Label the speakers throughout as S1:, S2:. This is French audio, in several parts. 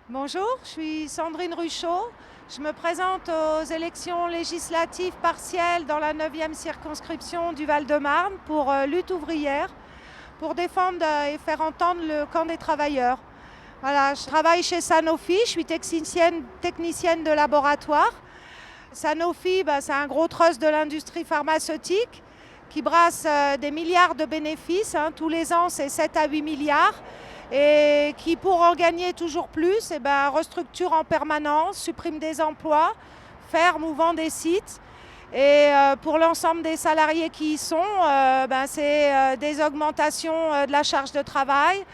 S1: Bonjour, je suis Sandrine Ruchot. Je me présente aux élections législatives partielles dans la 9e circonscription du Val-de-Marne pour Lutte ouvrière, pour défendre et faire entendre le camp des travailleurs. Voilà, je travaille chez Sanofi, je suis technicienne de laboratoire. Sanofi, c'est un gros trust de l'industrie pharmaceutique qui brasse des milliards de bénéfices. Tous les ans, c'est 7 à 8 milliards. Et qui, pour en gagner toujours plus, restructure en permanence, supprime des emplois, ferme ou vend des sites. Et pour l'ensemble des salariés qui y sont, c'est des augmentations de la charge de travail,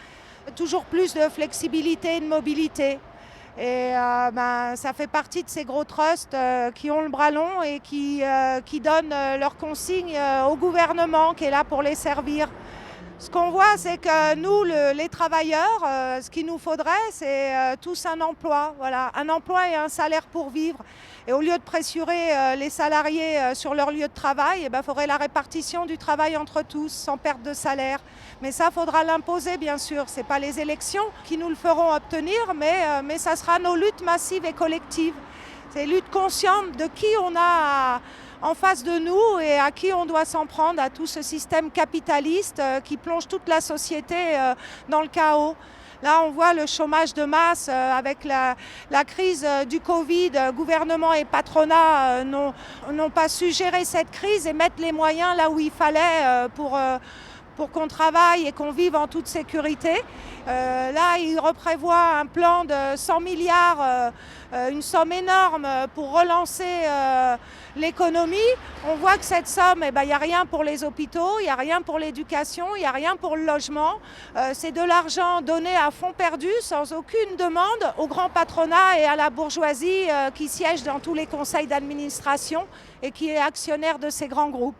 S1: toujours plus de flexibilité et de mobilité. Et ça fait partie de ces gros trusts qui ont le bras long et qui donnent leurs consignes au gouvernement qui est là pour les servir. Ce qu'on voit, c'est que nous, les travailleurs, ce qu'il nous faudrait, c'est tous un emploi. Voilà, un emploi et un salaire pour vivre. Et au lieu de pressurer les salariés sur leur lieu de travail, il faudrait la répartition du travail entre tous, sans perte de salaire. Mais ça, il faudra l'imposer, bien sûr. Ce n'est pas les élections qui nous le feront obtenir, mais ça sera nos luttes massives et collectives. C'est lutte consciente de qui on a en face de nous et à qui on doit s'en prendre, à tout ce système capitaliste qui plonge toute la société dans le chaos. Là, on voit le chômage de masse avec la crise du Covid. Gouvernement et patronat n'ont pas su gérer cette crise et mettre les moyens là où il fallait pour qu'on travaille et qu'on vive en toute sécurité. Là, il reprévoit un plan de 100 milliards, une somme énorme pour relancer l'économie. On voit que cette somme, il n'y a rien pour les hôpitaux, il n'y a rien pour l'éducation, il n'y a rien pour le logement. C'est de l'argent donné à fonds perdu, sans aucune demande au grand patronat et à la bourgeoisie qui siège dans tous les conseils d'administration et qui est actionnaire de ces grands groupes.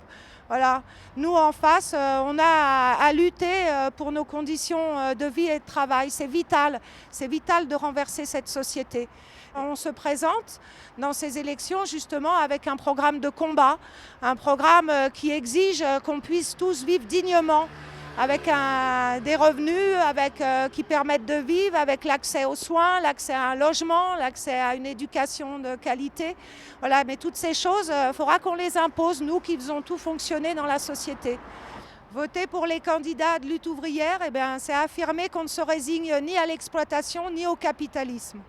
S1: Voilà. Nous, en face, on a à lutter pour nos conditions de vie et de travail. C'est vital de renverser cette société. On se présente dans ces élections justement avec un programme de combat, un programme qui exige qu'on puisse tous vivre dignement, avec des revenus qui permettent de vivre, avec l'accès aux soins, l'accès à un logement, l'accès à une éducation de qualité. Voilà, mais toutes ces choses, il faudra qu'on les impose, nous qui faisons tout fonctionner dans la société. Voter pour les candidats de lutte ouvrière, c'est affirmer qu'on ne se résigne ni à l'exploitation ni au capitalisme.